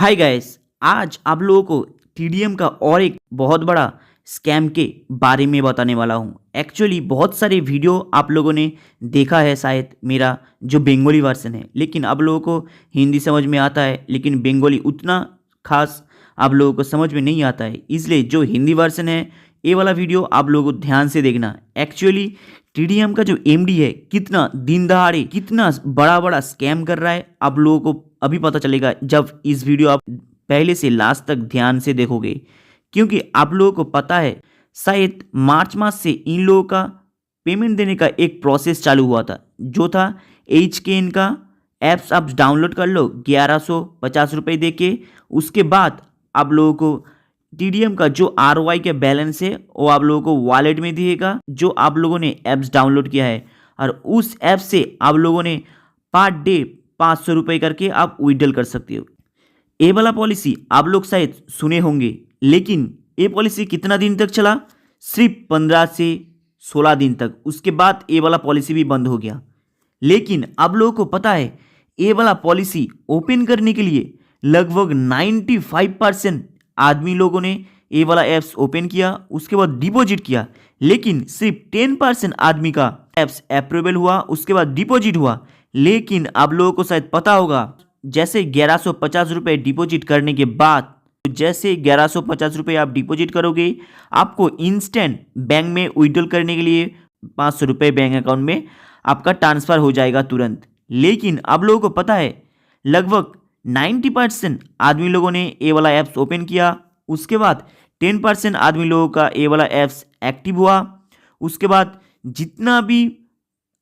Hi guys. आज आप लोगों को टीडीएम का और एक बहुत बड़ा स्कैम के बारे में बताने वाला हूँ। एक्चुअली बहुत सारे वीडियो आप लोगों ने देखा है शायद, मेरा जो बंगाली वर्जन है, लेकिन आप लोगों को हिंदी समझ में आता है, लेकिन बंगाली उतना खास आप लोगों को समझ में नहीं आता है। इसलिए जो हिंदी वर्जन है, ये वाला वीडियो आप लोगों को ध्यान से देखना। एक्चुअली टीडीएम का जो एमडी है कितना दिन दहाड़े कितना बड़ा बड़ा स्कैम कर रहा है, आप लोगों को अभी पता चलेगा जब इस वीडियो आप पहले से लास्ट तक ध्यान से देखोगे। क्योंकि आप लोगों को पता है शायद मार्च मास से इन लोगों का पेमेंट देने का एक प्रोसेस चालू हुआ था, जो था HKN का ऐप्स आप डाउनलोड कर लो 1150 रुपये दे के। उसके बाद आप लोगों को टीडीएम का जो ROI का बैलेंस है वो आप लोगों को वॉलेट में दिएगा, जो आप लोगों ने ऐप्स डाउनलोड किया है, और उस ऐप से आप लोगों ने पर डे 500 रुपये करके आप विड्रॉल कर सकते हो। ये वाला पॉलिसी आप लोग शायद सुने होंगे, लेकिन ये पॉलिसी कितना दिन तक चला? सिर्फ 15 से 16 दिन तक। उसके बाद ये वाला पॉलिसी भी बंद हो गया। लेकिन आप लोगों को पता है ये वाला पॉलिसी ओपन करने के लिए लगभग 95% आदमी लोगों ने ये वाला ऐप्स ओपन किया, उसके बाद डिपॉजिट किया, लेकिन सिर्फ 10% आदमी का ऐप्स अप्रूवल हुआ, उसके बाद डिपॉजिट हुआ। लेकिन आप लोगों को शायद पता होगा, जैसे 1150 रुपये डिपॉजिट करने के बाद, जैसे 1150 रुपये आप डिपॉजिट करोगे, आपको इंस्टेंट बैंक में विड्रॉल करने के लिए 500 रुपये बैंक अकाउंट में आपका ट्रांसफ़र हो जाएगा तुरंत। लेकिन आप लोगों को पता है लगभग 90% आदमी लोगों ने ये वाला ऐप्स ओपन किया, उसके बाद 10% आदमी लोगों का ये वाला ऐप्स एक्टिव हुआ। उसके बाद जितना भी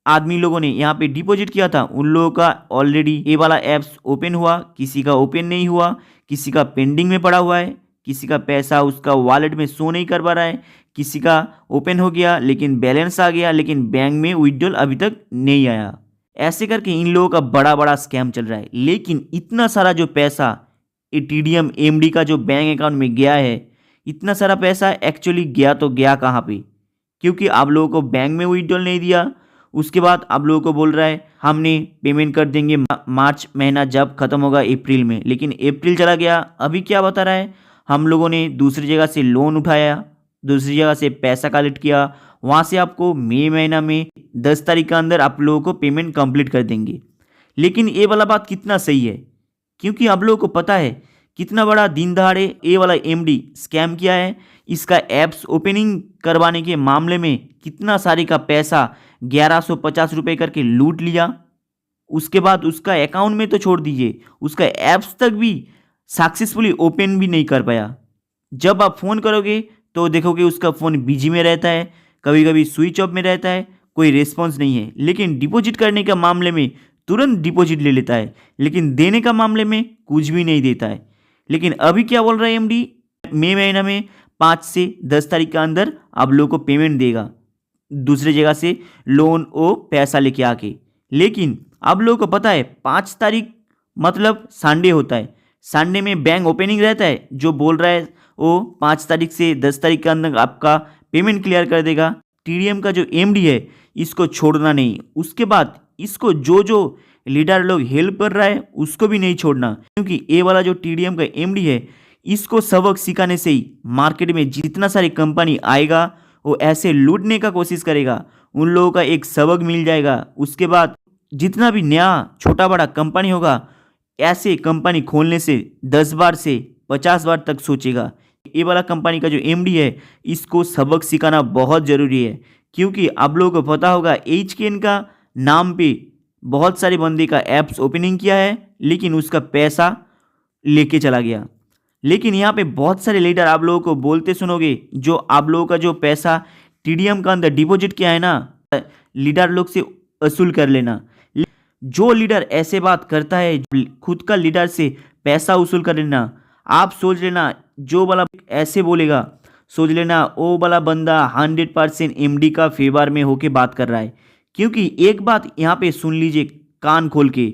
आदमी लोगों ने यहाँ पे डिपॉजिट किया था उन लोगों का ऑलरेडी ये वाला ऐप्स ओपन हुआ, किसी का ओपन नहीं हुआ, किसी का पेंडिंग में पड़ा हुआ है, किसी का पैसा उसका वॉलेट में शो नहीं कर पा रहा है, किसी का ओपन हो गया लेकिन बैलेंस आ गया, लेकिन बैंक में विड्रॉल अभी तक नहीं आया। ऐसे करके इन लोगों का बड़ा बड़ा स्कैम चल रहा है। लेकिन इतना सारा जो पैसा ये टीडीएम एमडी का जो बैंक अकाउंट में गया है, इतना सारा पैसा एक्चुअली गया तो गया कहाँ पे? क्योंकि आप लोगों को बैंक में विड्रॉल नहीं दिया। उसके बाद आप लोगों को बोल रहा है हमने पेमेंट कर देंगे मार्च महीना जब खत्म होगा अप्रैल में, लेकिन अप्रैल चला गया। अभी क्या बता रहा है, हम लोगों ने दूसरी जगह से लोन उठाया, दूसरी जगह से पैसा कलेक्ट किया, वहाँ से आपको मई महीना में 10 तारीख के अंदर आप लोगों को पेमेंट कंप्लीट कर देंगे। लेकिन ये वाला बात कितना सही है? क्योंकि आप लोगों को पता है कितना बड़ा दिन दहाड़े ये वाला एमडी स्कैम किया है। इसका ऐप्स ओपनिंग करवाने के मामले में कितना सारे का पैसा 1150 रुपये करके लूट लिया। उसके बाद उसका अकाउंट में तो छोड़ दीजिए, उसका ऐप्स तक भी सक्सेसफुली ओपन भी नहीं कर पाया। जब आप फ़ोन करोगे तो देखोगे उसका फ़ोन बिजी में रहता है, कभी कभी स्विच ऑफ में रहता है, कोई रिस्पॉन्स नहीं है। लेकिन डिपॉजिट करने का मामले में तुरंत डिपॉजिट ले लेता है, लेकिन देने का मामले में कुछ भी नहीं देता है। लेकिन अभी क्या बोल रहा है एमडी, मई महीना में 5 से 10 तारीख के अंदर आप लोगों को पेमेंट देगा, दूसरी जगह से लोन ओ पैसा लेके आके। लेकिन आप लोगों को पता है 5 तारीख मतलब संडे होता है, संडे में बैंक ओपनिंग रहता है। जो बोल रहा है वो 5 तारीख से 10 तारीख के अंदर आपका पेमेंट क्लियर कर देगा। टीडीएम का जो एमडी है इसको छोड़ना नहीं, उसके बाद इसको जो जो लीडर लोग हेल्प कर रहा है उसको भी नहीं छोड़ना। क्योंकि ये वाला जो टीडीएम का एमडी है, इसको सबक सिखाने से ही मार्केट में जितना सारी कंपनी आएगा वो ऐसे लूटने का कोशिश करेगा, उन लोगों का एक सबक मिल जाएगा। उसके बाद जितना भी नया छोटा बड़ा कंपनी होगा, ऐसे कंपनी खोलने से 10 बार से 50 बार तक सोचेगा। ये वाला कंपनी का जो एमडी है इसको सबक सिखाना बहुत ज़रूरी है। क्योंकि आप लोगों को पता होगा HKN का नाम पे बहुत सारे बंदे का ऐप्स ओपनिंग किया है, लेकिन उसका पैसा लेके चला गया। लेकिन यहाँ पे बहुत सारे लीडर आप लोगों को बोलते सुनोगे, जो आप लोगों का जो पैसा टीडीएम का अंदर डिपॉजिट किया है ना, लीडर लोग से वसूल कर लेना। जो लीडर ऐसे बात करता है, खुद का लीडर से पैसा वसूल कर लेना, आप सोच लेना जो वाला ऐसे बोलेगा, सोच लेना वो वाला बंदा 100% एमडी का फेवर में होके बात कर रहा है। क्योंकि एक बात यहाँ पे सुन लीजिए कान खोल के,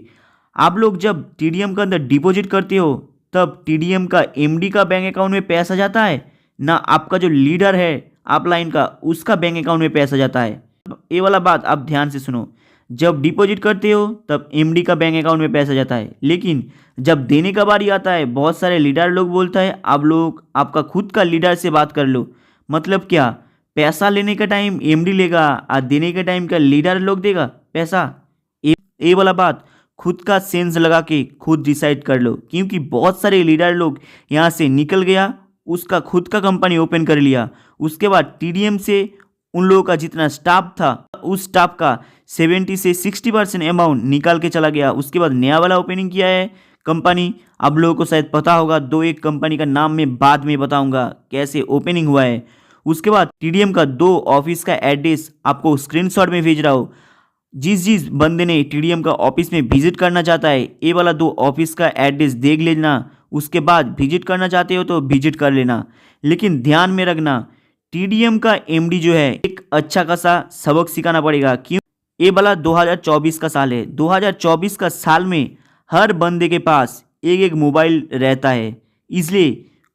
आप लोग जब टीडीएम के अंदर डिपॉजिट करते हो तब टीडीएम का एमडी का बैंक अकाउंट में पैसा जाता है ना, आपका जो लीडर है अपलाइन का उसका बैंक अकाउंट में पैसा जाता है। ये वाला बात आप ध्यान से सुनो। जब डिपॉजिट करते हो तब एमडी का बैंक अकाउंट में पैसा जाता है, लेकिन जब देने का बारी आता है बहुत सारे लीडर लोग बोलता है आप लोग आपका खुद का लीडर से बात कर लो। मतलब क्या, पैसा लेने का टाइम एमडी लेगा और देने के टाइम का लीडर लोग देगा पैसा। ये वाला बात खुद का सेंस लगा के खुद डिसाइड कर लो, क्योंकि बहुत सारे लीडर लोग यहाँ से निकल गया, उसका खुद का कंपनी ओपन कर लिया। उसके बाद टीडीएम से उन लोगों का जितना स्टाफ था उस स्टाफ का 70 से 60% अमाउंट निकाल के चला गया। उसके बाद नया वाला ओपनिंग किया है कंपनी। आप लोगों को शायद पता होगा, दो एक कंपनी का नाम मैं बाद में बताऊंगा कैसे ओपनिंग हुआ है। उसके बाद टीडीएम का 2 ऑफिस का एड्रेस आपको स्क्रीनशॉट में भेज रहा हूँ। जिस बंदे ने टीडीएम का ऑफिस में विजिट करना चाहता है, ये वाला 2 ऑफिस का एड्रेस देख लेना। उसके बाद विजिट करना चाहते हो तो विजिट कर लेना, लेकिन ध्यान में रखना टीडीएम का एमडी जो है एक अच्छा खासा सबक सिखाना पड़ेगा। क्यों, ये वाला 2024 का साल है। 2024 का साल में हर बंदे के पास एक एक मोबाइल रहता है, इसलिए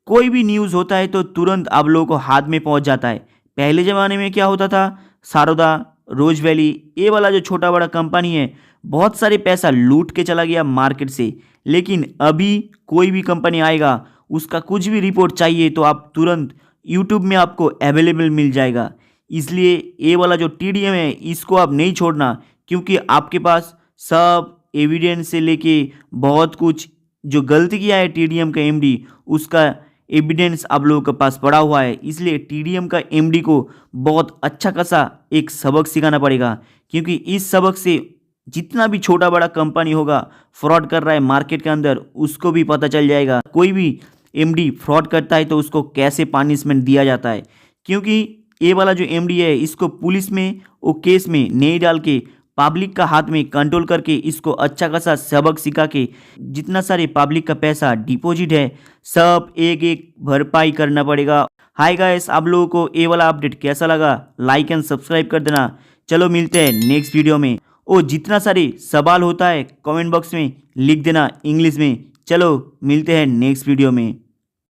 कोई भी न्यूज़ होता है तो तुरंत आप लोगों को हाथ में पहुंच जाता है। पहले ज़माने में क्या होता था, सारोदा, रोज वैली, ये वाला जो छोटा बड़ा कंपनी है बहुत सारे पैसा लूट के चला गया मार्केट से। लेकिन अभी कोई भी कंपनी आएगा, उसका कुछ भी रिपोर्ट चाहिए तो आप तुरंत यूट्यूब में आपको अवेलेबल मिल जाएगा। इसलिए ये वाला जो टीडीएम है इसको आप नहीं छोड़ना, क्योंकि आपके पास सब एविडेंस से लेके बहुत कुछ जो गलती किया है टीडीएम का एमडी उसका एविडेंस आप लोगों के पास पड़ा हुआ है। इसलिए टीडीएम का एमडी को बहुत अच्छा खासा एक सबक सिखाना पड़ेगा, क्योंकि इस सबक से जितना भी छोटा बड़ा कंपनी होगा फ्रॉड कर रहा है मार्केट के अंदर उसको भी पता चल जाएगा। कोई भी एमडी फ्रॉड करता है तो उसको कैसे पनिशमेंट दिया जाता है, क्योंकि ये वाला जो एमडी है इसको पुलिस में वो केस में नहीं डाल के पब्लिक का हाथ में कंट्रोल करके इसको अच्छा खासा सबक सिखा के जितना सारे पब्लिक का पैसा डिपॉजिट है सब एक एक भरपाई करना पड़ेगा। हाय गाइस, आप लोगों को ये वाला अपडेट कैसा लगा, लाइक एंड सब्सक्राइब कर देना। चलो मिलते हैं नेक्स्ट वीडियो में। ओ जितना सारे सवाल होता है कमेंट बॉक्स में लिख देना इंग्लिश में। चलो मिलते हैं नेक्स्ट वीडियो में।